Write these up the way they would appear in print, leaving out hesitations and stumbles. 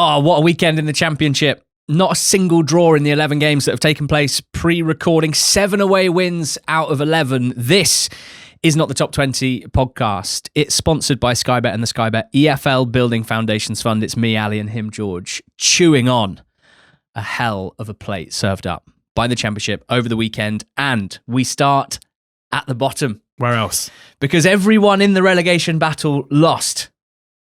Oh, what a weekend in the Championship. Not a single draw in the 11 games that have taken place pre-recording. 7 away wins out of 11. This is not the Top 20 podcast. It's sponsored by Sky Bet and the Sky Bet EFL Building Foundations Fund. It's me, Ali, and him, George, chewing on a hell of a plate served up by the Championship over the weekend. And we start at the bottom. Where else? Because everyone in the relegation battle lost,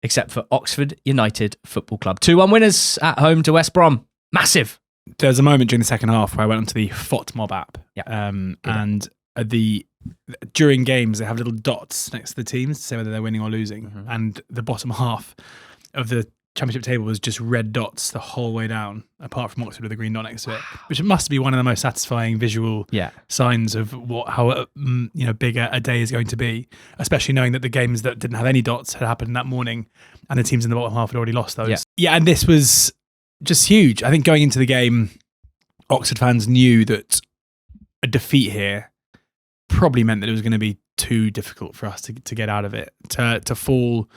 except for Oxford United Football Club. 2-1 winners at home to West Brom. Massive. There's a moment during the second half where I went onto the FOTMob app. Yeah. And during games, they have little dots next to the teams to say whether they're winning or losing. Mm-hmm. And the bottom half of the Championship table was just red dots the whole way down, apart from Oxford with a green dot next to it, which must be one of the most satisfying visual signs of how big a day is going to be, especially knowing that the games that didn't have any dots had happened that morning and the teams in the bottom half had already lost those. Yeah, and this was just huge. I think going into the game, Oxford fans knew that a defeat here probably meant that it was going to be too difficult for us to get out of it, to fall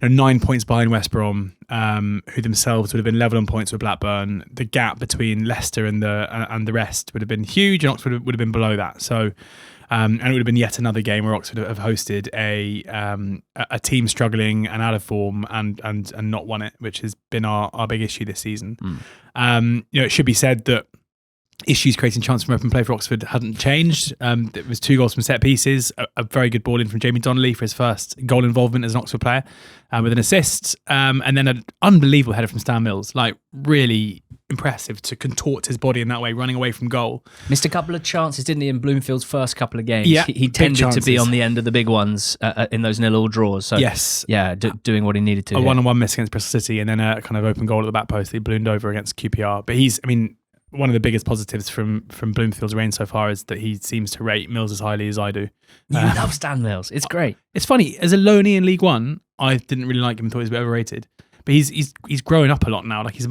9 points behind West Brom, who themselves would have been level on points with Blackburn. The gap between Leicester and the rest would have been huge, and Oxford would have been below that. So, and it would have been yet another game where Oxford have hosted a team struggling and out of form and not won it, which has been our big issue this season. It should be said that issues creating chance from open play for Oxford hadn't changed. It was 2 goals from set pieces, a very good ball in from Jamie Donnelly for his first goal involvement as an Oxford player, with an assist, and then an unbelievable header from Stan Mills. Like, really impressive to contort his body in that way, running away from goal. Missed a couple of chances, didn't he, in Bloomfield's first couple of games? Yeah, he tended to be on the end of the big ones in those 0-0 draws. So, yes. Yeah, doing what he needed to. A 1-on-1 miss against Bristol City, and then a kind of open goal at the back post that he ballooned over against QPR. But one of the biggest positives from Bloomfield's reign so far is that he seems to rate Mills as highly as I do. You love Stan Mills. It's great. It's funny, as a loanee in League One, I didn't really like him and thought he was a bit overrated. But he's growing up a lot now. Like, he's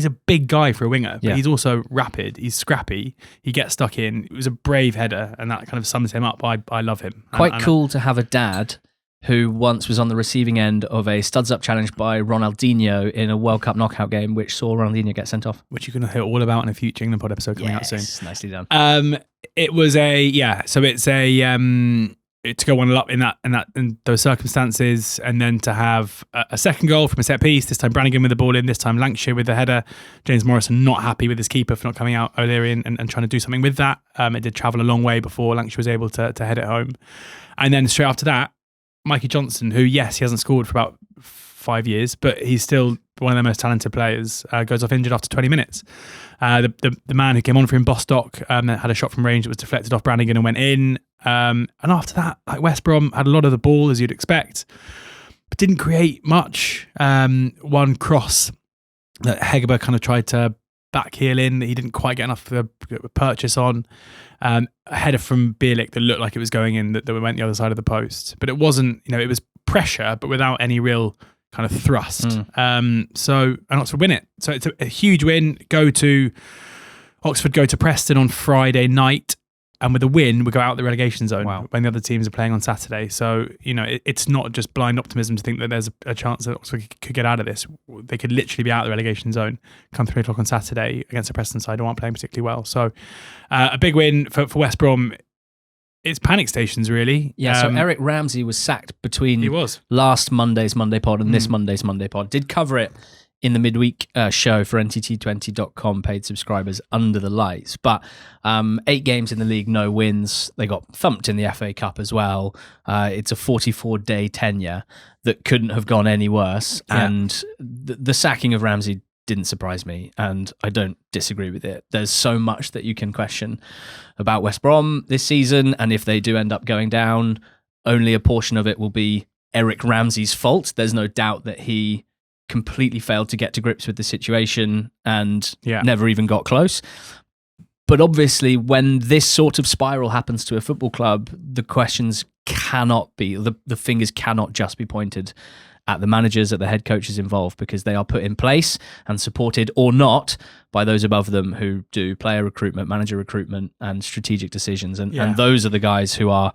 a big guy for a winger, but he's also rapid. He's scrappy. He gets stuck in. It was a brave header, and that kind of sums him up. I love him. Quite cool to have a dad who once was on the receiving end of a studs-up challenge by Ronaldinho in a World Cup knockout game, which saw Ronaldinho get sent off. Which you're going to hear all about in a future England pod episode coming out soon. Nicely done. It was to go 1-0 up in those circumstances, and then to have a second goal from a set piece, this time Brannigan with the ball in, this time Lancashire with the header. James Morrison not happy with his keeper for not coming out O'Leary and trying to do something with that. It did travel a long way before Lancashire was able to head it home. And then straight after that, Mikey Johnson, who, yes, he hasn't scored for about 5 years, but he's still one of their most talented players, goes off injured after 20 minutes. The man who came on for him, Bostock, had a shot from range that was deflected off Brannigan and went in. And after that, like, West Brom had a lot of the ball, as you'd expect, but didn't create much. One cross that Hegerberg kind of tried to backheel in that he didn't quite get enough of a purchase on. A header from Bielik that looked like it was going in, that went the other side of the post. But it wasn't, it was pressure, but without any real kind of thrust. And Oxford win it. So it's a huge win. Oxford go to Preston on Friday night, and with a win, we go out the relegation zone when the other teams are playing on Saturday. So, it's not just blind optimism to think that there's a chance that Oxford could get out of this. They could literally be out of the relegation zone come 3 o'clock on Saturday against a Preston side who aren't playing particularly well. So, a big win for West Brom. It's panic stations, really. Yeah, so Eric Ramsey was sacked between last Monday's Monday pod and this Monday's Monday pod. Did cover it in the midweek show for NTT20.com paid subscribers under the lights. But 8 games in the league, no wins. They got thumped in the FA Cup as well. It's a 44-day tenure that couldn't have gone any worse. Yeah. And the sacking of Ramsey didn't surprise me, and I don't disagree with it. There's so much that you can question about West Brom this season, and if they do end up going down, only a portion of it will be Eric Ramsey's fault. There's no doubt that he completely failed to get to grips with the situation and never even got close. But obviously, when this sort of spiral happens to a football club, the questions cannot be, the fingers cannot just be pointed at the managers, at the head coaches involved, because they are put in place and supported or not by those above them who do player recruitment, manager recruitment, and strategic decisions. And those are the guys who are,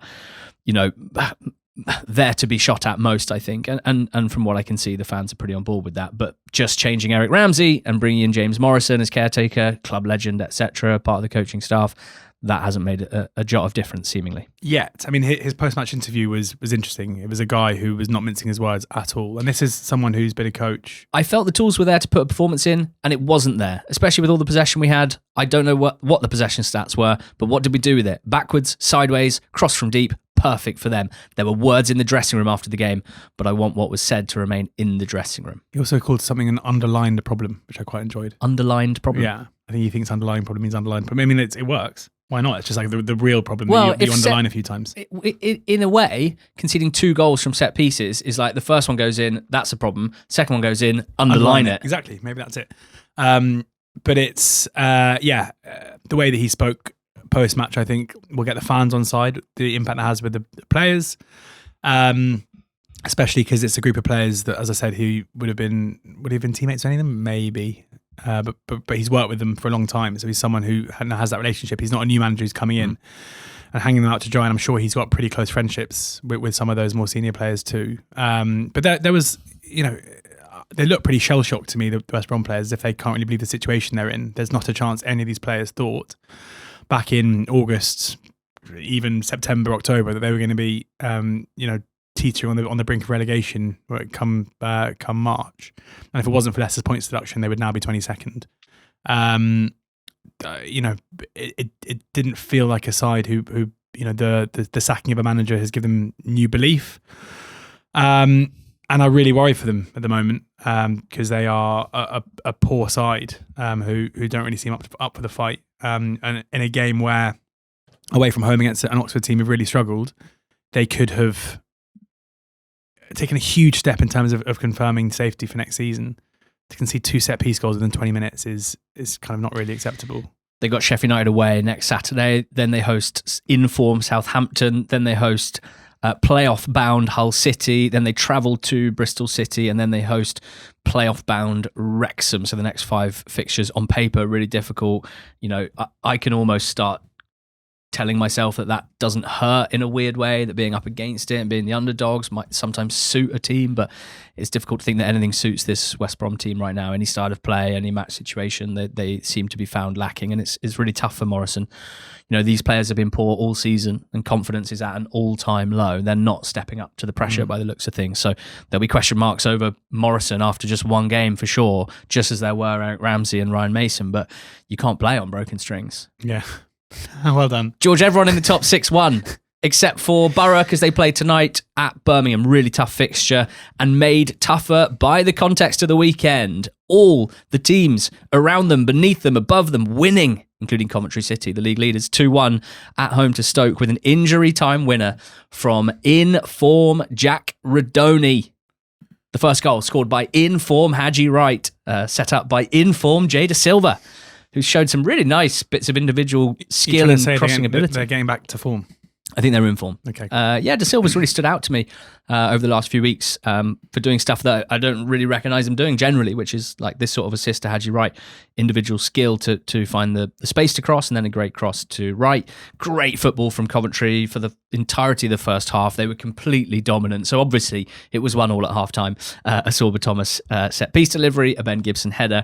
there to be shot at most, I think. And from what I can see, the fans are pretty on board with that. But just changing Eric Ramsey and bringing in James Morrison as caretaker, club legend, etc., part of the coaching staff, that hasn't made a jot of difference, seemingly. Yet. I mean, his post-match interview was interesting. It was a guy who was not mincing his words at all. And this is someone who's been a coach. I felt the tools were there to put a performance in, and it wasn't there, especially with all the possession we had. I don't know what the possession stats were, but what did we do with it? Backwards, sideways, cross from deep, perfect for them. There were words in the dressing room after the game, but I want what was said to remain in the dressing room. He also called something an underlined problem, which I quite enjoyed. Underlined problem? Yeah. I think he thinks underlying problem means underlined problem. I mean, it works. Why not? It's just like the real problem that you underline a few times. In a way, conceding 2 goals from set pieces is like the first one goes in, that's a problem. Second one goes in, underline it. Exactly. Maybe that's it. But it's, the way that he spoke post-match, I think, will get the fans on side, the impact that has with the players, especially because it's a group of players that, as I said, would he have been teammates with any of them? Maybe. But he's worked with them for a long time, so he's someone who has that relationship. He's not a new manager who's coming in and hanging them out to dry, and I'm sure he's got pretty close friendships with some of those more senior players too. But there was, they look pretty shell-shocked to me, the West Brom players, if they can't really believe the situation they're in. There's not a chance any of these players thought back in August, even September, October, that they were going to be, teetering on the brink of relegation come March. And if it wasn't for Leicester's points deduction, they would now be 22nd. It didn't feel like a side who the sacking of a manager has given them new belief. And I really worry for them at the moment because they are a poor side who don't really seem up for the fight. And in a game where away from home against an Oxford team who've really struggled, they could have taken a huge step in terms of confirming safety for next season. To concede 2 set-piece goals within 20 minutes is kind of not really acceptable. They got Sheffield United away next Saturday, then they host in-form Southampton, then they host playoff-bound Hull City, then they travel to Bristol City, and then they host playoff-bound Wrexham. So the next 5 fixtures on paper really difficult. I can almost start telling myself that doesn't hurt in a weird way, that being up against it and being the underdogs might sometimes suit a team, but it's difficult to think that anything suits this West Brom team right now. Any style of play, any match situation, they seem to be found lacking, and it's really tough for Morrison. These players have been poor all season and confidence is at an all-time low. They're not stepping up to the pressure by the looks of things. So there'll be question marks over Morrison after just one game for sure, just as there were Eric Ramsey and Ryan Mason, but you can't play on broken strings. Yeah. Well done. George, everyone in the top 6 won, except for Borough, because they play tonight at Birmingham. Really tough fixture and made tougher by the context of the weekend. All the teams around them, beneath them, above them, winning, including Coventry City, the league leaders, 2-1 at home to Stoke with an injury time winner from in-form Jack Redoni. The first goal scored by in-form Haji Wright, set up by in-form Jay Da Silva, who showed some really nice bits of individual skill and crossing ability. They're getting back to form. I think they're in form. Okay. Da Silva's really stood out to me over the last few weeks for doing stuff that I don't really recognise him doing generally, which is like this sort of assist to Haji Wright, individual skill to find the space to cross, and then a great cross to Wright. Great football from Coventry for the entirety of the first half. They were completely dominant. So obviously it was 1-1 at half-time. A Sorba Thomas set-piece delivery, a Ben Gibson header,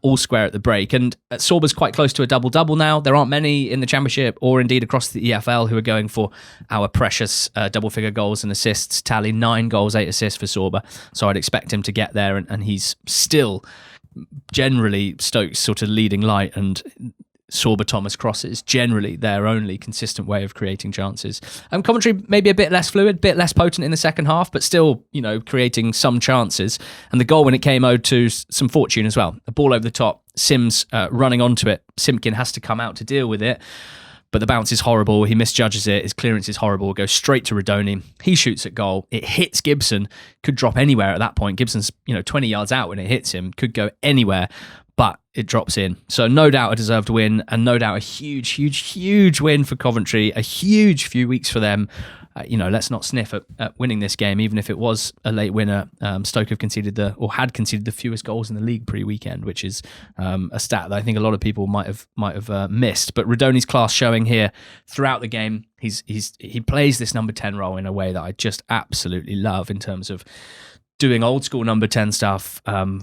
all square at the break. And Sorba's quite close to a double-double now. There aren't many in the Championship or indeed across the EFL who are going for our precious double-figure goals and assists tally. 9 goals, 8 assists for Sorba. So I'd expect him to get there, and he's still generally Stoke's sort of leading light, and Sorba Thomas crosses generally their only consistent way of creating chances. Coventry maybe a bit less fluid, a bit less potent in the second half, but still, creating some chances. And the goal, when it came, owed to some fortune as well. A ball over the top, Sims running onto it. Simpkin has to come out to deal with it, but the bounce is horrible. He misjudges it. His clearance is horrible. It goes straight to Redoni. He shoots at goal. It hits Gibson. Could drop anywhere at that point. Gibson's 20 yards out when it hits him. Could go anywhere, but it drops in. So no doubt a deserved win, and no doubt a huge, huge, huge win for Coventry. A huge few weeks for them. let's not sniff at winning this game, even if it was a late winner. Stoke had conceded the fewest goals in the league pre-weekend, which is a stat that I think a lot of people might have missed. But Radoni's class showing here throughout the game. He plays this number 10 role in a way that I just absolutely love, in terms of doing old school number 10 stuff,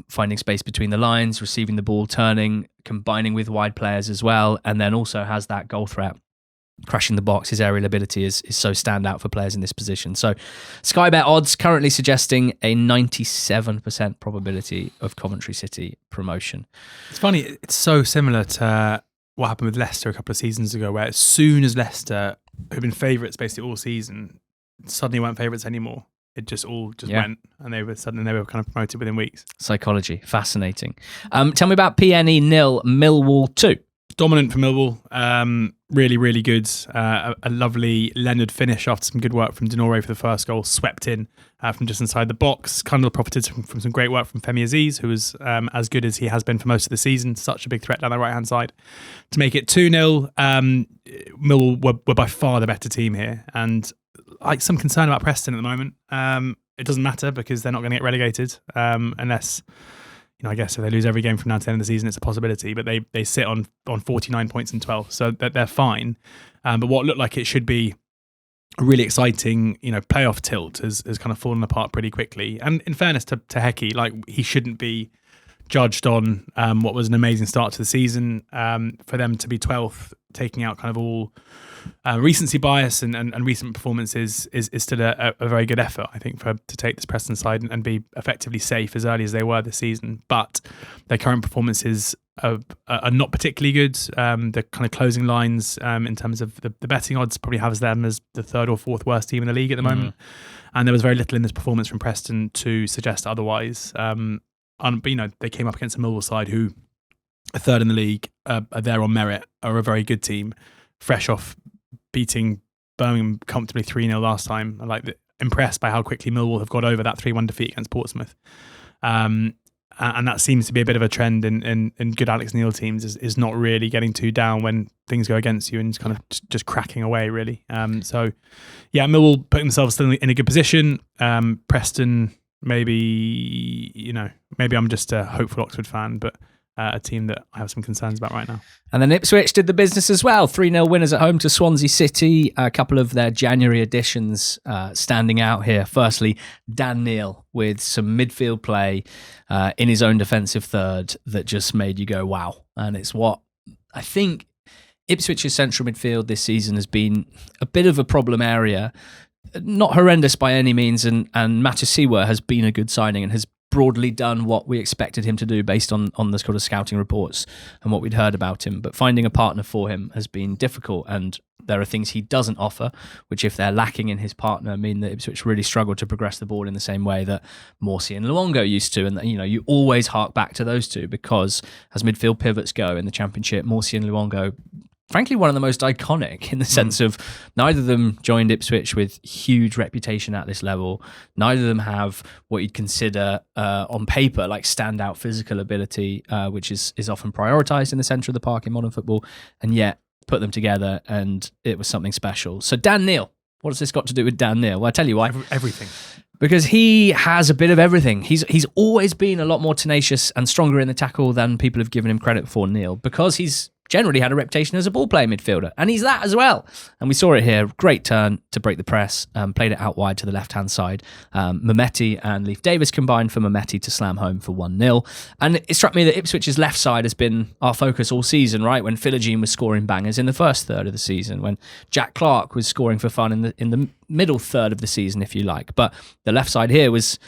finding space between the lines, receiving the ball, turning, combining with wide players as well, and then also has that goal threat. Crashing the box, his aerial ability is so standout for players in this position. So Sky Bet odds currently suggesting a 97% probability of Coventry City promotion. It's funny, it's so similar to what happened with Leicester a couple of seasons ago, where as soon as Leicester, who've been favourites basically all season, suddenly weren't favourites anymore. It just went, and they were kind of promoted within weeks. Psychology, fascinating. Tell me about PNE 0, Millwall 2. Dominant for Millwall, really, really good. A lovely Leonard finish after some good work from Denore for the first goal, swept in from just inside the box. Cundall profited from some great work from Femi Aziz, who was as good as he has been for most of the season. Such a big threat down the right-hand side. To make it 2-0, Millwall were by far the better team here. And some concern about Preston at the moment. It doesn't matter, because they're not going to get relegated unless... I guess if they lose every game from now to the end of the season, it's a possibility. But they sit on 49 points in 12, so they're fine. But what looked like it should be a really exciting, playoff tilt has kind of fallen apart pretty quickly. And in fairness to Hecky, he shouldn't be judged on what was an amazing start to the season. For them to be 12th, taking out kind of all recency bias and recent performances is still a very good effort, I think, to take this Preston side and be effectively safe as early as they were this season. But their current performances are not particularly good. The kind of closing lines in terms of the betting odds probably has them as the third or fourth worst team in the league at the moment. And there was very little in this performance from Preston to suggest otherwise. But they came up against a Millwall side who are third in the league, are there on merit, are a very good team, fresh off beating Birmingham comfortably 3-0 last time. I'm impressed by how quickly Millwall have got over that 3-1 defeat against Portsmouth. And that seems to be a bit of a trend in good Alex Neil teams, is not really getting too down when things go against you and kind of just cracking away, really. Millwall putting themselves still in a good position. Preston, maybe I'm just a hopeful Oxford fan, but a team that I have some concerns about right now. And then Ipswich did the business as well. 3-0 winners at home to Swansea City. A couple of their January additions standing out here. Firstly, Dan Neil with some midfield play in his own defensive third that just made you go, wow. And it's what I think Ipswich's central midfield this season has been a bit of a problem area. Not horrendous by any means, and Matasiwa has been a good signing and has broadly done what we expected him to do based on the sort of scouting reports and what we'd heard about him. But finding a partner for him has been difficult, and there are things he doesn't offer, which if they're lacking in his partner, mean that Ipswich really struggle to progress the ball in the same way that Morsey and Luongo used to. And you always hark back to those two, because as midfield pivots go in the Championship, Morsey and Luongo, frankly, one of the most iconic, in the sense of neither of them joined Ipswich with huge reputation at this level. Neither of them have what you'd consider on paper like standout physical ability, which is often prioritised in the centre of the park in modern football, and yet put them together and it was something special. So Dan Neil, what has this got to do with Dan Neil? Well, I tell you why. Everything. Because he has a bit of everything. He's always been a lot more tenacious and stronger in the tackle than people have given him credit for, Neil, because he's generally had a reputation as a ball-playing midfielder, and he's that as well. And we saw it here. Great turn to break the press, played it out wide to the left-hand side. Mehmeti and Leif Davis combined for Mehmeti to slam home for 1-0. And it struck me that Ipswich's left side has been our focus all season, right? When Philogene was scoring bangers in the first third of the season, when Jack Clark was scoring for fun in the middle third of the season, if you like. But the left side here was,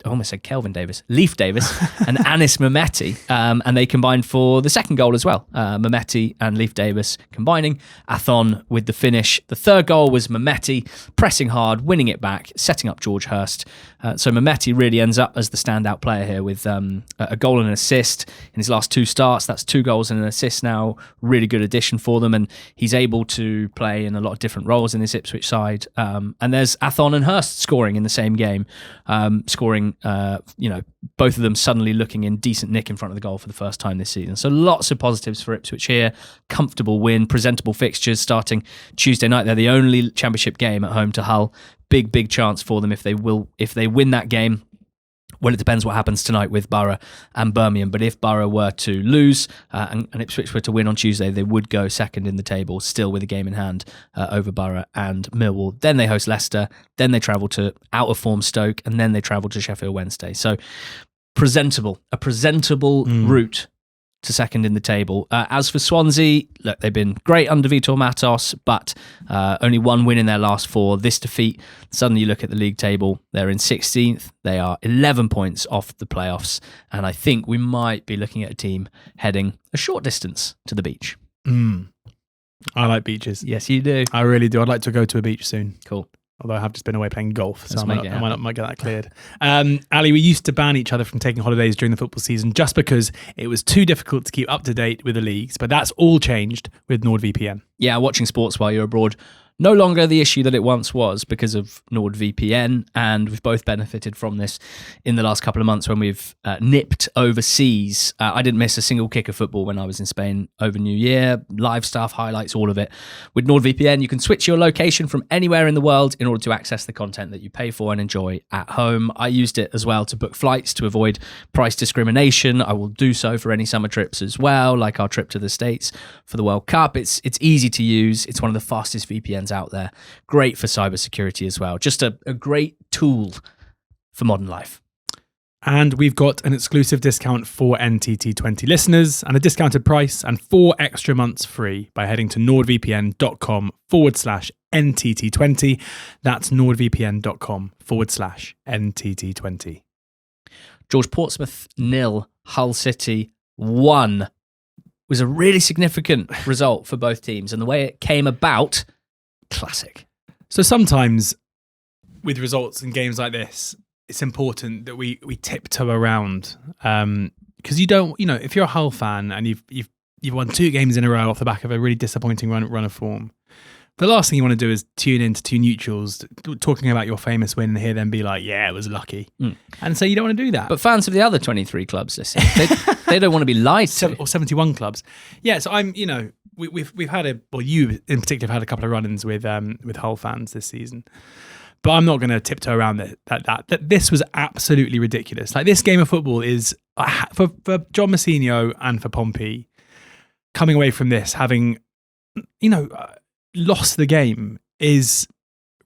I almost said Kelvin Davis, Leif Davis and Anis Mehmeti, and they combined for the second goal as well. Mehmeti and Leif Davis combining. Athon with the finish. The third goal was Mehmeti pressing hard, winning it back, setting up George Hurst. So Mehmeti really ends up as the standout player here with a goal and an assist in his last two starts. That's 2 goals and an assist now. Really good addition for them, and he's able to play in a lot of different roles in this Ipswich side. And there's Athon and Hurst scoring in the same game, scoring looking, both of them suddenly looking in decent nick in front of the goal for the first time this season. So lots of positives for Ipswich here. Comfortable win, presentable fixtures starting Tuesday night. They're the only Championship game at home to Hull. Big chance for them if they win that game. Well, it depends what happens tonight with Borough and Birmingham. But if Borough were to lose and Ipswich were to win on Tuesday, they would go second in the table, still with a game in hand over Borough and Millwall. Then they host Leicester. Then they travel to out-of-form Stoke. And then they travel to Sheffield Wednesday. So a presentable route to second in the table. As for Swansea, look, they've been great under Vitor Matos, but only one win in their last 4. This defeat, suddenly you look at the league table, they're in 16th. They are 11 points off the playoffs, and I think we might be looking at a team heading a short distance to the beach. I like beaches. Yes, you do. I really do. I'd like to go to a beach soon. Cool. Although I have just been away playing golf, so I might get that cleared. Ali, we used to ban each other from taking holidays during the football season just because it was too difficult to keep up to date with the leagues, but that's all changed with NordVPN. Yeah, watching sports while you're abroad, no longer the issue that it once was because of NordVPN, and we've both benefited from this in the last couple of months when we've nipped overseas. I didn't miss a single kick of football when I was in Spain over New Year. Live stuff, highlights, all of it. With NordVPN, you can switch your location from anywhere in the world in order to access the content that you pay for and enjoy at home. I used it as well to book flights to avoid price discrimination. I will do so for any summer trips as well, like our trip to the States for the World Cup. It's easy to use. It's one of the fastest VPNs out there. Great for cybersecurity as well. Just a great tool for modern life. And we've got an exclusive discount for NTT20 listeners and a discounted price and 4 extra months free by heading to nordvpn.com/NTT20. That's nordvpn.com/NTT20. George, Portsmouth 0, Hull City 1 was a really significant result for both teams, and the way it came about, classic. So sometimes with results in games like this, it's important that we tiptoe around because you don't, if you're a Hull fan and you've won 2 games in a row off the back of a really disappointing run of form, the last thing you want to do is tune in to 2 neutrals talking about your famous win and hear them be like, yeah, it was lucky. And so you don't want to do that. But fans of the other 23 clubs, they don't want to be lied to. Or 71 clubs. Yeah, so we've had you in particular have had a couple of run-ins with Hull fans this season. But I'm not going to tiptoe around that this was absolutely ridiculous. Like, this game of football is, for John Mousinho and for Pompey, coming away from this, having, lost the game is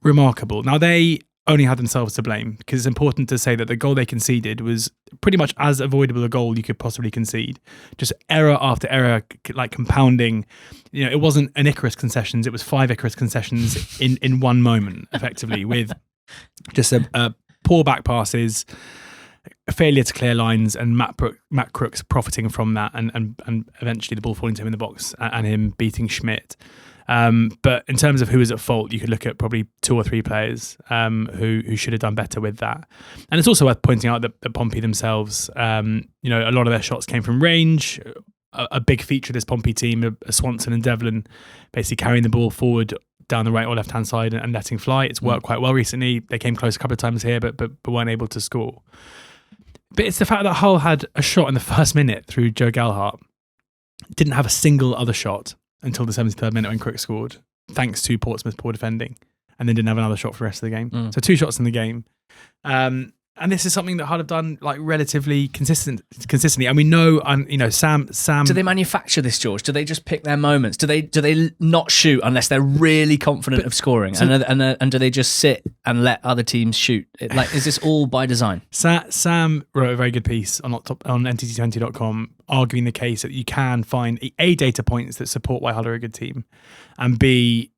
remarkable. Now, they only had themselves to blame, because it's important to say that the goal they conceded was pretty much as avoidable a goal you could possibly concede. Just error after error, like compounding. It wasn't an Icarus concessions, it was 5 Icarus concessions in one moment, effectively, with just a poor back passes, a failure to clear lines, and Matt Crooks profiting from that, and eventually the ball falling to him in the box and him beating Schmidt. But in terms of who was at fault, you could look at probably 2 or 3 players who should have done better with that. And it's also worth pointing out that Pompey themselves, a lot of their shots came from range. A big feature of this Pompey team, Swanson and Devlin, basically carrying the ball forward down the right or left-hand side and letting fly. It's worked quite well recently. They came close a couple of times here, but weren't able to score. But it's the fact that Hull had a shot in the first minute through Joe Gelhardt, didn't have a single other shot until the 73rd minute when Crooks scored, thanks to Portsmouth's poor defending, and then didn't have another shot for the rest of the game. So 2 shots in the game. And this is something that Hull have done like relatively consistently. And we know, Sam. Do they manufacture this, George? Do they just pick their moments? Do they not shoot unless they're really confident of scoring? And do they just sit and let other teams shoot? Is this all by design? Sam wrote a very good piece on NTT20.com arguing the case that you can find A, data points that support why Hull are a good team, and B,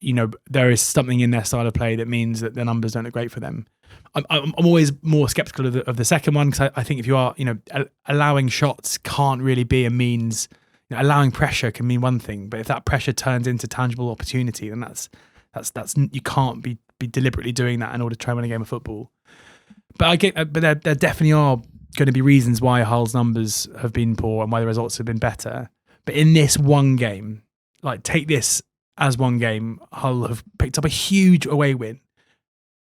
there is something in their style of play that means that the numbers don't look great for them. I'm always more skeptical of the second one, because I think if you are, allowing shots can't really be a means. Allowing pressure can mean one thing, but if that pressure turns into tangible opportunity, then that's you can't be deliberately doing that in order to try and win a game of football. But there definitely are going to be reasons why Hull's numbers have been poor and why the results have been better. But in this one game, take this as one game, Hull have picked up a huge away win.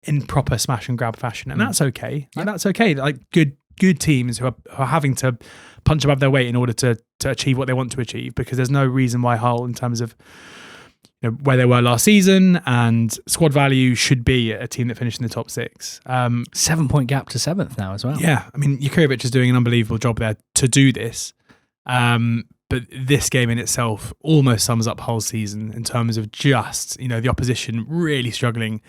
in proper smash and grab fashion, and that's okay. And that's okay. Like good teams who are having to punch above their weight in order to achieve what they want to achieve, because there's no reason why Hull, in terms of where they were last season and squad value, should be a team that finished in the top 6. 7-point gap to 7th now as well. Yeah, I mean, Jurkovic is doing an unbelievable job there to do this. But this game in itself almost sums up Hull's season in terms of just, the opposition really struggling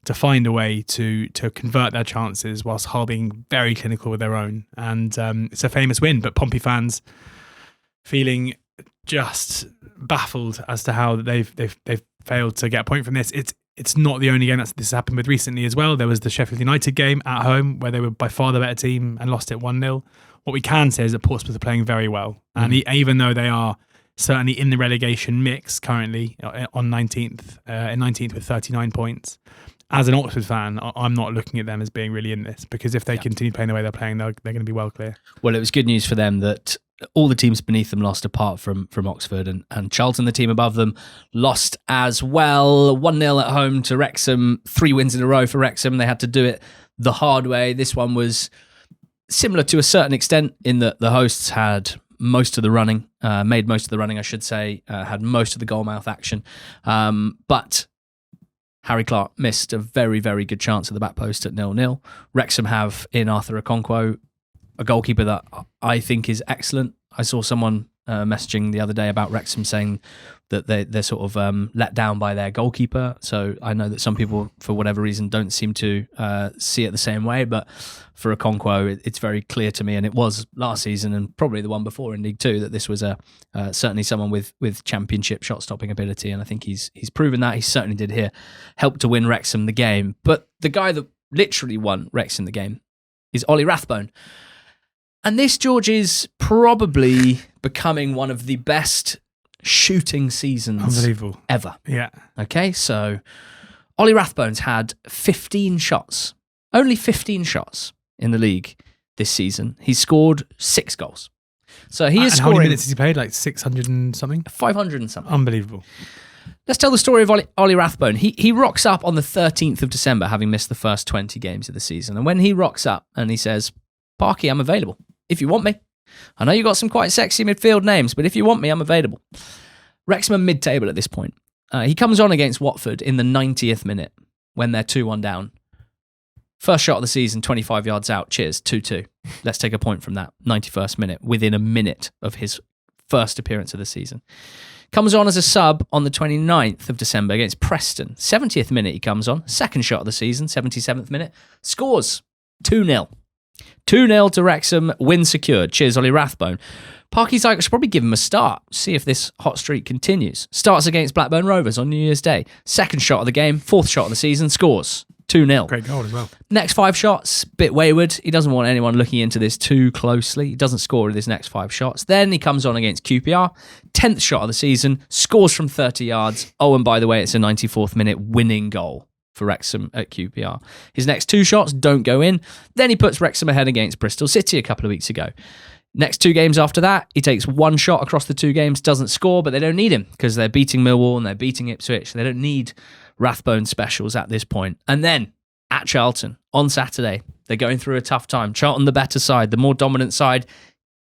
to find a way to convert their chances, whilst Hull being very clinical with their own. And it's a famous win, but Pompey fans feeling just baffled as to how they've failed to get a point from this. It's not the only game that this happened with recently as well. There was the Sheffield United game at home where they were by far the better team and lost it 1-0. What we can say is that Portsmouth are playing very well. And even though they are certainly in the relegation mix currently on 19th, in 19th with 39 points, as an Oxford fan, I'm not looking at them as being really in this, because if they continue playing the way they're playing, they're going to be well clear. Well, it was good news for them that all the teams beneath them lost, apart from Oxford, and Charlton, the team above them, lost as well. 1-0 at home to Wrexham, 3 wins in a row for Wrexham. They had to do it the hard way. This one was similar to a certain extent in that the hosts had most of the running, made most of the running, I should say, had most of the goalmouth action. But Harry Clark missed a very, very good chance at the back post at 0-0. Wrexham have in Arthur Okonkwo a goalkeeper that I think is excellent. I saw someone messaging the other day about Wrexham saying that they're sort of let down by their goalkeeper. So I know that some people, for whatever reason, don't seem to see it the same way. But for Okonkwo, it's very clear to me, and it was last season and probably the one before in League Two, that this was certainly someone with championship shot-stopping ability. And I think he's proven that. He certainly did here. Helped to win Wrexham the game. But the guy that literally won Wrexham the game is Ollie Rathbone. And this, George, is probably becoming one of the best shooting seasons ever. Yeah. Okay, so Ollie Rathbone's had 15 shots. Only 15 shots in the league this season. He's scored 6 goals. So he is scoring... How many minutes has he played? Like 600 and something? 500 and something. Unbelievable. Let's tell the story of Ollie Rathbone. He rocks up on the 13th of December, having missed the first 20 games of the season. And when he rocks up and he says, "Parky, I'm available. If you want me. I know you got some quite sexy midfield names, but if you want me, I'm available." Wrexham are mid-table at this point. He comes on against Watford in the 90th minute when they're 2-1 down. First shot of the season, 25 yards out. Cheers, 2-2. Let's take a point from that 91st minute, within a minute of his first appearance of the season. Comes on as a sub on the 29th of December against Preston. 70th minute he comes on. Second shot of the season, 77th minute. Scores 2-0. 2-0 to Wrexham, win secured. Cheers, Ollie Rathbone. Parky's like, I should probably give him a start, see if this hot streak continues. Starts against Blackburn Rovers on New Year's Day. Second shot of the game, 4th shot of the season, scores 2-0. Great goal as well. Next 5 shots, bit wayward. He doesn't want anyone looking into this too closely. He doesn't score with his next 5 shots. Then he comes on against QPR. 10th shot of the season, scores from 30 yards. Oh, and by the way, it's a 94th minute winning goal for Wrexham at QPR. His next 2 shots don't go in. Then he puts Wrexham ahead against Bristol City a couple of weeks ago. Next 2 games after that, he takes 1 shot across the 2 games, doesn't score, but they don't need him because they're beating Millwall and they're beating Ipswich. They don't need Rathbone specials at this point. And then at Charlton on Saturday, they're going through a tough time. Charlton, the better side, the more dominant side.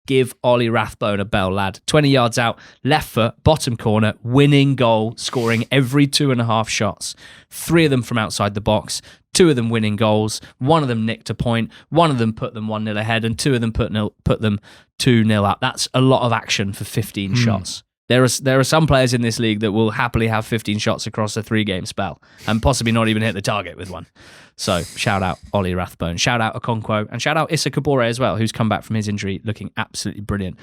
Give Ollie Rathbone a bell, lad. 20 yards out, left foot, bottom corner, winning goal, scoring every 2.5 shots. 3 of them from outside the box, 2 of them winning goals. 1 of them nicked a point, 1 of them put them 1-0 ahead, and 2 of them put them 2-0 up. That's a lot of action for 15 shots. There are some players in this league that will happily have 15 shots across a 3-game spell and possibly not even hit the target with one. So shout out Ollie Rathbone, shout out Okonkwo, and shout out Issa Kabore as well, who's come back from his injury looking absolutely brilliant.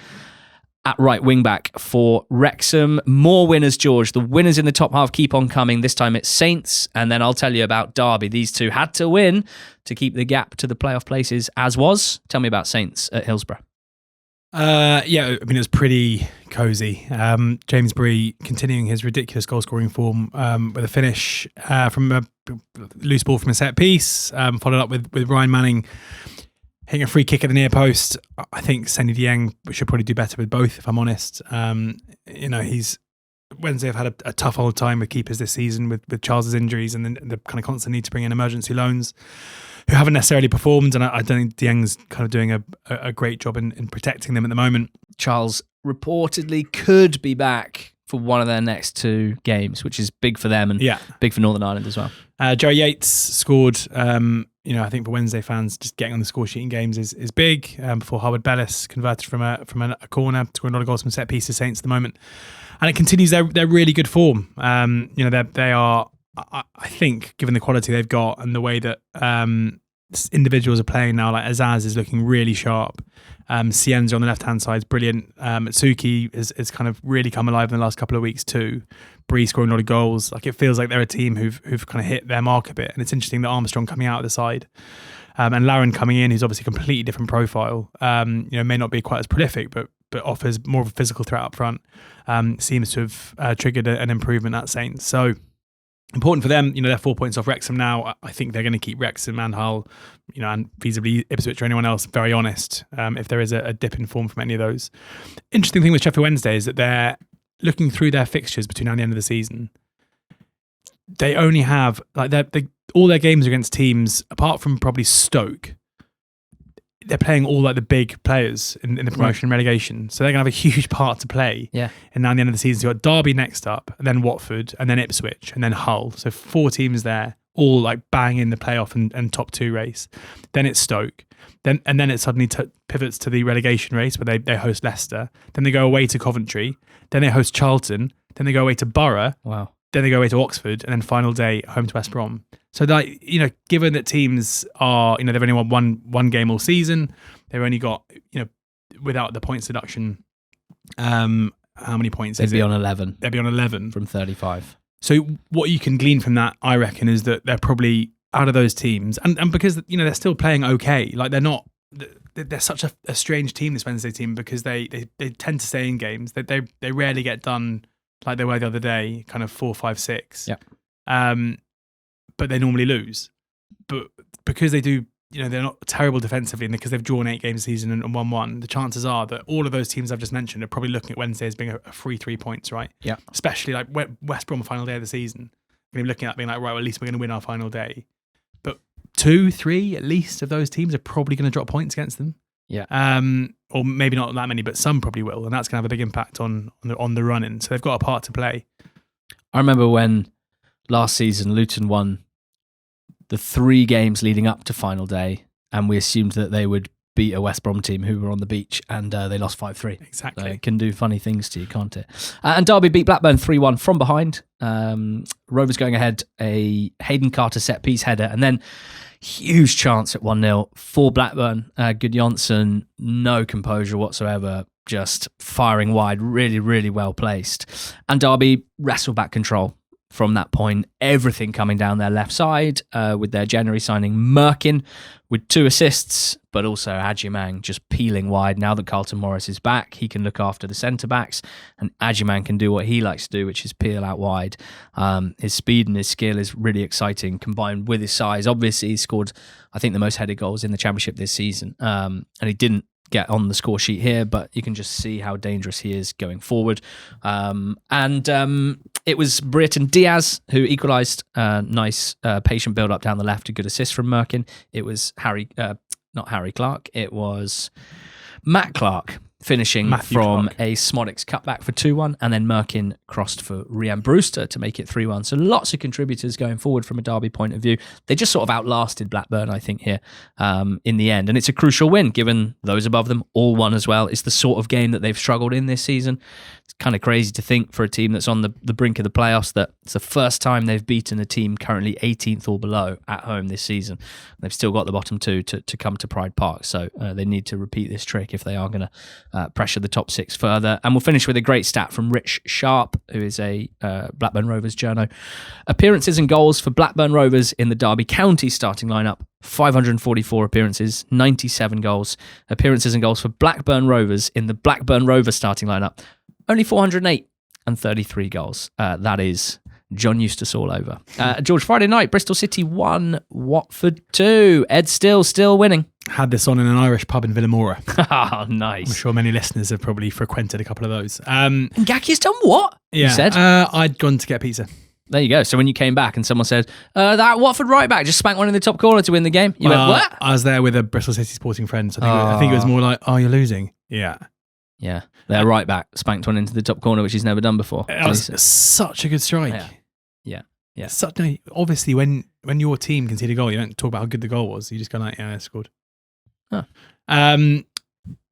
At right wing back for Wrexham, more winners, George. The winners in the top half keep on coming. This time it's Saints, and then I'll tell you about Derby. These two had to win to keep the gap to the playoff places as was. Tell me about Saints at Hillsborough. Yeah, I mean, it was pretty cosy. James Bree continuing his ridiculous goal-scoring form with a finish from a loose ball from a set piece, followed up with Ryan Manning hitting a free kick at the near post. I think Senny Dieng should probably do better with both, if I'm honest. He's Wednesday have had a tough old time with keepers this season with Charles's injuries and the kind of constant need to bring in emergency loans who haven't necessarily performed. And I don't think Dieng's kind of doing a great job in protecting them at the moment. Charles reportedly could be back for one of their next 2 games, which is big for them and big for Northern Ireland as well. Joe Yates scored, I think for Wednesday fans, just getting on the score sheet in games is big. Before Harwood Bellis converted from a corner, scoring a lot of goals from set pieces, Saints at the moment. And it continues their really good form. They are, I think, given the quality they've got and the way that individuals are playing now, like Azaz is looking really sharp. Cienza on the left-hand side is brilliant. Matsuki has kind of really come alive in the last couple of weeks too. Bree scoring a lot of goals. Like, it feels like they're a team who've kind of hit their mark a bit. And it's interesting that Armstrong coming out of the side and Laren coming in, who's obviously a completely different profile. May not be quite as prolific, but offers more of a physical threat up front. Seems to have triggered an improvement at Saints. So important for them. They're 4 points off Wrexham now. I think they're going to keep Wrexham and Hull, and feasibly Ipswich or anyone else very honest if there is a dip in form from any of those. Interesting thing with Sheffield Wednesday is that they're looking through their fixtures between now and the end of the season. They only have all their games against teams, apart from probably Stoke, they're playing all like the big players in the promotion and relegation. So they're going to have a huge part to play. Yeah. And now at the end of the season, you've got Derby next up, and then Watford, and then Ipswich, and then Hull. So 4 teams there, all like bang in the playoff and top 2 race. Then it's Stoke. Then it suddenly pivots to the relegation race where they host Leicester. Then they go away to Coventry. Then they host Charlton. Then they go away to Borough. Wow. Then they go away to Oxford, and then final day home to West Brom. So given that teams are, they've only won one game all season, they've only got, without the points deduction, how many points? They'd be on 11. They'd be on 11 from 35. So what you can glean from that, I reckon, is that they're probably out of those teams, and because they're still playing okay. Like, they're such a strange team, this Wednesday team, because they tend to stay in games. They rarely get done like they were the other day, kind of 4, 5, 6. Yeah. But they normally lose. But because they do, they're not terrible defensively, and because they've drawn 8 games a season and won 1, the chances are that all of those teams I've just mentioned are probably looking at Wednesday as being a free 3 points, right? Yeah. Especially like West Brom final day of the season. We're going to be looking at being like, right, well, at least we're going to win our final day. But 2, 3 at least of those teams are probably going to drop points against them. Yeah. Or maybe not that many, but some probably will, and that's going to have a big impact on the run-in. So they've got a part to play. I remember when last season Luton won the 3 games leading up to final day, and we assumed that they would beat a West Brom team who were on the beach, and they lost 5-3. Exactly. So it can do funny things to you, can't it? And Derby beat Blackburn 3-1 from behind. Rovers going ahead, a Hayden Carter set-piece header, and then huge chance at 1-0 for Blackburn. Gudjonsson, no composure whatsoever, just firing wide, really, really well placed. And Derby wrestled back control from that point. Everything coming down their left side with their January signing Merkin with 2 assists, but also Adjumang just peeling wide. Now that Carlton Morris is back, he can look after the centre-backs, and Adjumang can do what he likes to do, which is peel out wide. His speed and his skill is really exciting, combined with his size. Obviously, he scored, I think, the most headed goals in the Championship this season, and he didn't get on the score sheet here, but you can just see how dangerous he is going forward. It was Brereton Diaz who equalised. Nice patient build-up down the left, a good assist from Merkin. It was not Harry Clark, it was Matt Clark finishing from a Smodics cutback for 2-1, and then Merkin crossed for Rhian Brewster to make it 3-1. So lots of contributors going forward from a Derby point of view. They just sort of outlasted Blackburn, I think, here in the end. And it's a crucial win, given those above them all won as well. It's the sort of game that they've struggled in this season. It's kind of crazy to think for a team that's on the brink of the playoffs that it's the first time they've beaten a team currently 18th or below at home this season. They've still got the bottom 2 to come to Pride Park. So they need to repeat this trick if they are going to pressure the top 6 further. And we'll finish with a great stat from Rich Sharp, who is a Blackburn Rovers journo. Appearances and goals for Blackburn Rovers in the Derby County starting lineup: 544 appearances, 97 goals. Appearances and goals for Blackburn Rovers in the Blackburn Rovers starting lineup: only 408 and 33 goals. That is John Eustace all over. George, Friday night, Bristol City 1, Watford 2. Ed still winning. had this on in an Irish pub in Villamora. Oh, nice. I'm sure many listeners have probably frequented a couple of those. And Gaki's done what? Yeah, you said? I'd gone to get pizza. There you go. So when you came back and someone said, that Watford right back just spanked one in the top corner to win the game, you went, what? I was there with a Bristol City sporting friend, so I think it was more like, oh, you're losing. Yeah. Yeah. Their right back spanked one into the top corner, which he's never done before. It was such a good strike. Yeah. Obviously, when your team conceded a goal, you don't talk about how good the goal was. You just go like, yeah, I scored. Huh.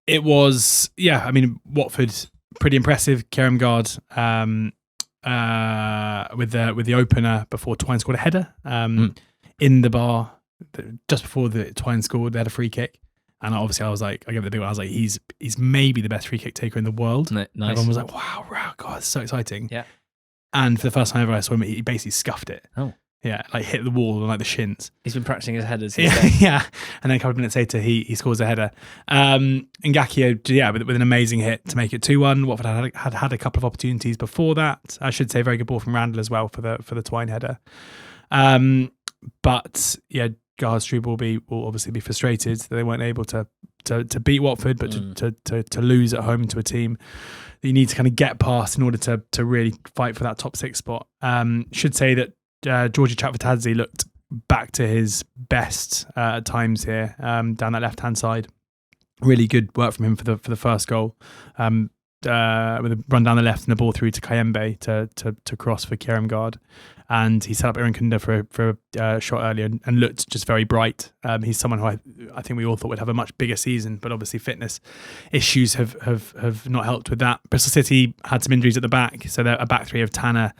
It was, I mean, Watford, pretty impressive. Kerem Guard with the opener before Twine scored a header in the bar just before the Twine scored. They had a free kick, and obviously I was like, I gave it the big one. I was like, he's maybe the best free kick taker in the world. Nice. Everyone was like, wow, God, it's so exciting. Yeah. And for the first time ever I saw him, he basically scuffed it. Oh. Yeah, like hit the wall on like the shins. He's been practicing his headers. Yeah. And then a couple of minutes later, he scores a header. And Ngakio, with an amazing hit to make it 2-1. Watford had a couple of opportunities before that. I should say, very good ball from Randall as well for the Twine header. But yeah, Garstrube will obviously be frustrated that they weren't able to beat Watford, but to lose at home to a team that you need to kind of get past in order to really fight for that top 6 spot. Should say that Georgie Chakvetadze looked back to his best at times here, down that left-hand side. Really good work from him for the first goal, with a run down the left and the ball through to Kayembe to cross for Kerem Guard. And he set up Aaron Kunda for a shot earlier and looked just very bright. He's someone who I think we all thought would have a much bigger season, but obviously fitness issues have not helped with that. Bristol City had some injuries at the back, so they're a back three of Tanner,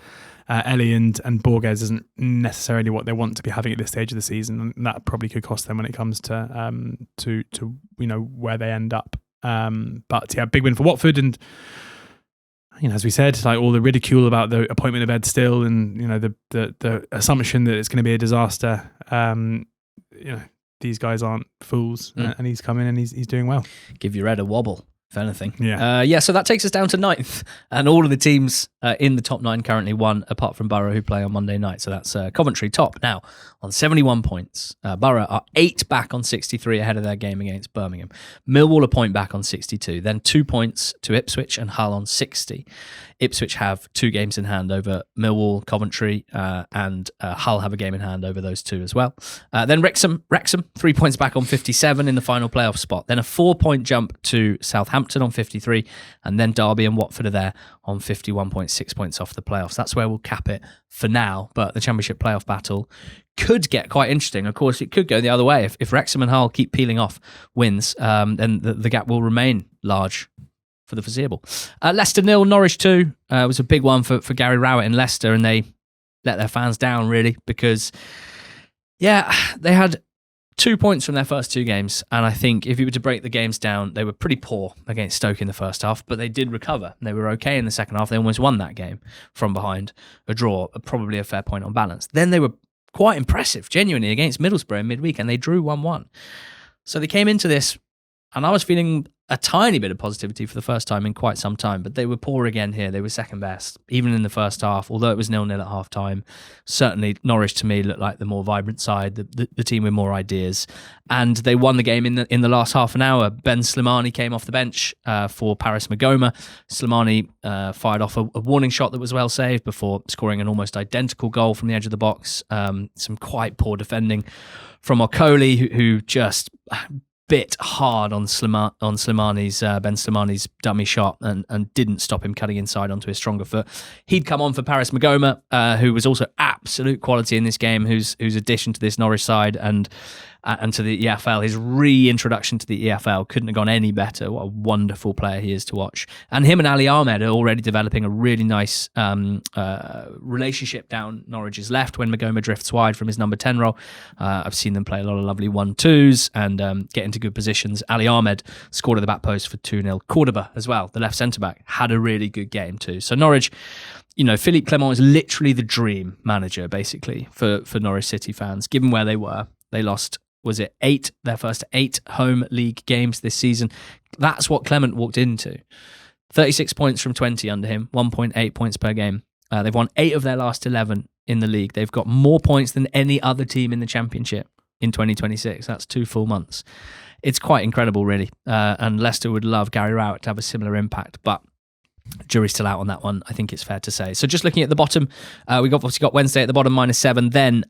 Ellie and Borges isn't necessarily what they want to be having at this stage of the season, and that probably could cost them when it comes to where they end up. But yeah, big win for Watford, and as we said, like all the ridicule about the appointment of Ed Still, and the assumption that it's going to be a disaster. These guys aren't fools, and he's come in and he's doing well. Give your head a wobble, if anything. Yeah. So that takes us down to 9th, and all of the teams in the top 9 currently won, apart from Borough, who play on Monday night. So that's Coventry top now on 71 points. Borough are 8 back on 63 ahead of their game against Birmingham. Millwall a point back on 62, then 2 points to Ipswich and Hull on 60. Ipswich have 2 games in hand over Millwall, Coventry, and Hull have a game in hand over those 2 as well. Then Wrexham 3 points back on 57 in the final playoff spot. Then a 4-point jump to Southampton on 53, and then Derby and Watford are there on 51.6 points off the playoffs. That's where we'll cap it for now, but the Championship playoff battle could get quite interesting. Of course, it could go the other way. If Wrexham and Hull keep peeling off wins, then the gap will remain large for the foreseeable. Leicester 0, Norwich 2. It was a big one for Gary Rowett in Leicester, and they let their fans down, really, because, they had 2 points from their first 2 games, and I think if you were to break the games down, they were pretty poor against Stoke in the first half, but they did recover. They were okay in the second half. They almost won that game from behind. A draw, probably a fair point on balance. Then they were quite impressive, genuinely, against Middlesbrough in midweek, and they drew 1-1. So they came into this, and I was feeling a tiny bit of positivity for the first time in quite some time, but they were poor again here. They were second best, even in the first half, although it was 0-0 at half time. Certainly, Norwich to me looked like the more vibrant side, the team with more ideas, and they won the game in the last half an hour. Ben Slimani came off the bench for Paris Magoma. Slimani fired off a warning shot that was well saved before scoring an almost identical goal from the edge of the box. Some quite poor defending from Okoli, who just bit hard on Slimani's Ben Slimani's dummy shot and didn't stop him cutting inside onto his stronger foot. He'd come on for Paris Magoma, who was also absolute quality in this game, whose addition to this Norwich side and to the EFL, his reintroduction to the EFL couldn't have gone any better. What a wonderful player he is to watch. And him and Ali Ahmed are already developing a really nice relationship down Norwich's left when Magoma drifts wide from his number 10 role. I've seen them play a lot of lovely 1-2s and get into good positions. Ali Ahmed scored at the back post for 2-0. Cordoba as well, the left centre-back, had a really good game too. So Norwich, Philippe Clement is literally the dream manager, basically, for Norwich City fans, given where they were. They lost, was it 8, their first 8 home league games this season. That's what Clement walked into. 36 points from 20 under him, 1.8 points per game. They've won 8 of their last 11 in the league. They've got more points than any other team in the Championship in 2026. That's 2 full months. it's quite incredible, really. And Leicester would love Gary Rowett to have a similar impact, but jury's still out on that one, I think it's fair to say. So just looking at the bottom, we've obviously got Wednesday at the bottom, -7. Then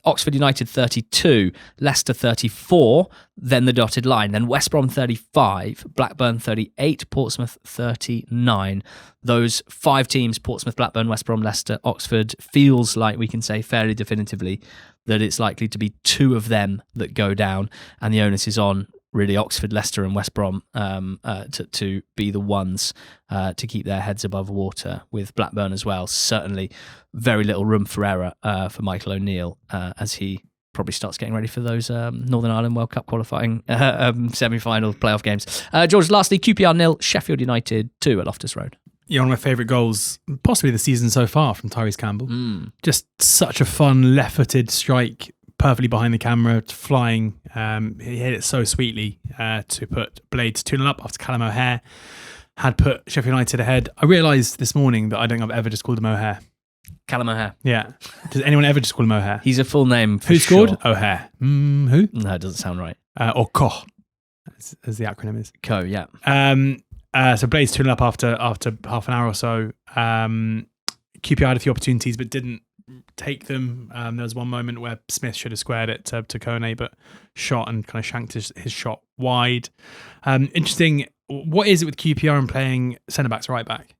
Oxford United 32, Leicester 34, then the dotted line. Then West Brom 35, Blackburn 38, Portsmouth 39. Those 5 teams, Portsmouth, Blackburn, West Brom, Leicester, Oxford, feels like we can say fairly definitively that it's likely to be 2 of them that go down, and the onus is on really Oxford, Leicester and West Brom to be the ones to keep their heads above water, with Blackburn as well. Certainly very little room for error for Michael O'Neill as he probably starts getting ready for those Northern Ireland World Cup qualifying semi-final playoff games. George, lastly, QPR 0, Sheffield United 2 at Loftus Road. Yeah, one of my favourite goals, possibly the season so far, from Tyrese Campbell. Just such a fun left-footed strike, perfectly behind the camera, flying. He hit it so sweetly to put Blades 2-0 up after Callum O'Hare had put Sheffield United ahead. I realised this morning that I don't think I've ever just called him O'Hare. Callum O'Hare. Yeah. Does anyone ever just call him O'Hare? He's a full name. Who scored? Sure. O'Hare. Who? No, it doesn't sound right. Or Koch, as the acronym is. Co, yeah. So Blades 2-0 up after half an hour or so. QPR had a few opportunities but didn't take them. There was one moment where Smith should have squared it to Kone, but shot and kind of shanked his shot wide. Interesting. What is it with QPR and playing centre-backs right-back?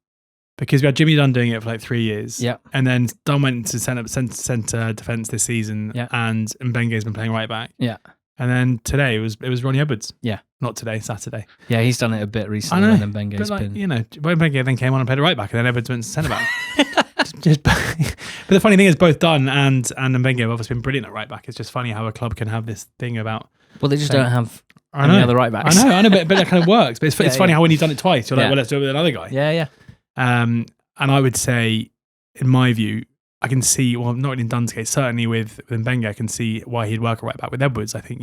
Because we had Jimmy Dunn doing it for like 3 years. Yeah. And then Dunn went to centre defence this season. Yeah. And Mbenge's been playing right-back. Yeah. And then today it was Ronnie Edwards. Yeah. Not today, Saturday. Yeah, he's done it a bit recently. I know. When Mbenge's been... You know, when Mbenge then came on and played right back, and then Edwards went to centre back. But the funny thing is, both Dunn and Mbengue have obviously been brilliant at right back. It's just funny how a club can have this thing about. Well, they just don't have any other right backs. I know, but that kind of works. But it's funny how when you've done it twice, you're like, well, let's do it with another guy. Yeah. And I would say, in my view, I can see, well, not in Dunn's case, certainly with Mbengue, I can see why he'd work a right back. With Edwards, I think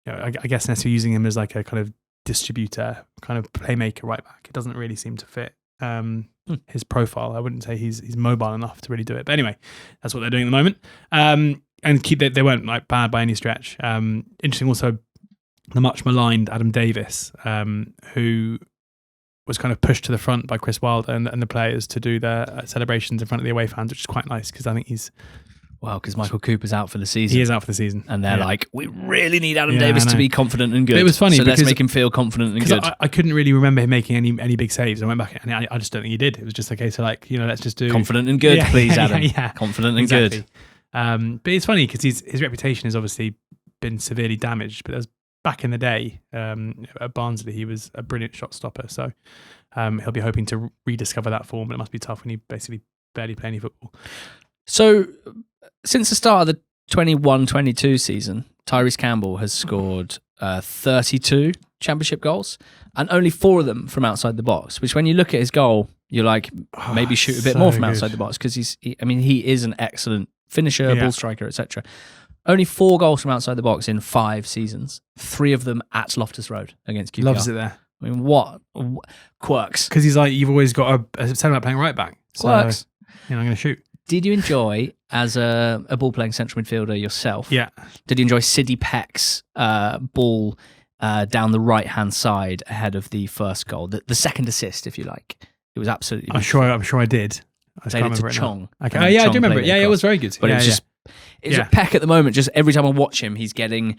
I guess unless you're using him as like a kind of distributor, kind of playmaker right back, it doesn't really seem to fit his profile. I wouldn't say he's mobile enough to really do it. But anyway, that's what they're doing at the moment. And they weren't like bad by any stretch. Interesting also, the much maligned Adam Davis, who was kind of pushed to the front by Chris Wilder and the players to do their celebrations in front of the away fans, which is quite nice because I think he's... Well, because Michael Cooper's out for the season. He is out for the season. And they're like, we really need Adam Davis to be confident and good. But it was funny, so let's make him feel confident and good. I couldn't really remember him making any big saves. I went back and I just don't think he did. It was just a case of like, let's just do... Confident and good, please, Adam. Yeah. Confident and good. But it's funny because his reputation has obviously been severely damaged. But back in the day, at Barnsley, he was a brilliant shot stopper. So he'll be hoping to rediscover that form. But it must be tough when you basically barely play any football. So... Since the start of the 21-22 season, Tyrese Campbell has scored 32 championship goals and only 4 of them from outside the box, which when you look at his goal, you're like, maybe shoot a bit more from outside the box because he is an excellent finisher, ball striker, etc. Only 4 goals from outside the box in 5 seasons, 3 of them at Loftus Road against QPR. Loves it there. I mean, what? Quirks. Because he's like, you've always got a centre-back playing right back. Quirks. So, I'm going to shoot. Did you enjoy, as a ball-playing central midfielder yourself, did you enjoy Sidney Peck's ball down the right-hand side ahead of the first goal? The second assist, if you like. It was absolutely... I'm sure I did. I played it to Chong. Okay. I do remember it. Yeah, it was very good. But it was just... It's a Peck at the moment. Just every time I watch him, he's getting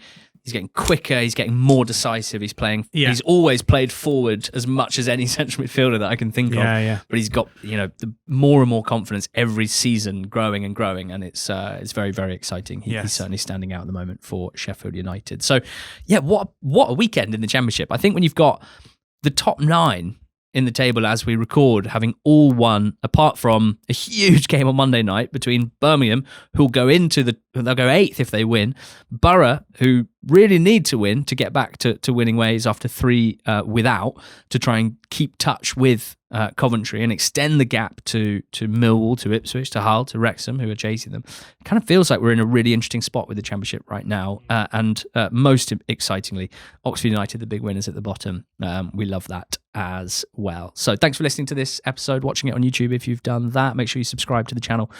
quicker. He's getting more decisive. He's playing. Yeah. He's always played forward as much as any central midfielder that I can think of. Yeah. But he's got the more and more confidence every season, growing, and it's very, very exciting. He's certainly standing out at the moment for Sheffield United. So yeah, what a weekend in the Championship. I think when you've got the top 9 in the table as we record, having all won, apart from a huge game on Monday night between Birmingham, they'll go 8th if they win. Borough, who really need to win to get back to winning ways after 3 without, to try and keep touch with Coventry and extend the gap to Millwall, to Ipswich, to Hull, to Wrexham, who are chasing them. It kind of feels like we're in a really interesting spot with the Championship right now. And most excitingly, Oxford United, the big winners at the bottom. We love that as well. So thanks for listening to this episode, watching it on YouTube. If you've done that, make sure you subscribe to the channel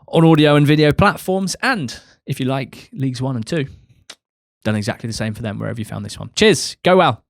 on audio and video platforms. And if you like Leagues 1 and 2, done exactly the same for them wherever you found this one. Cheers. Go well.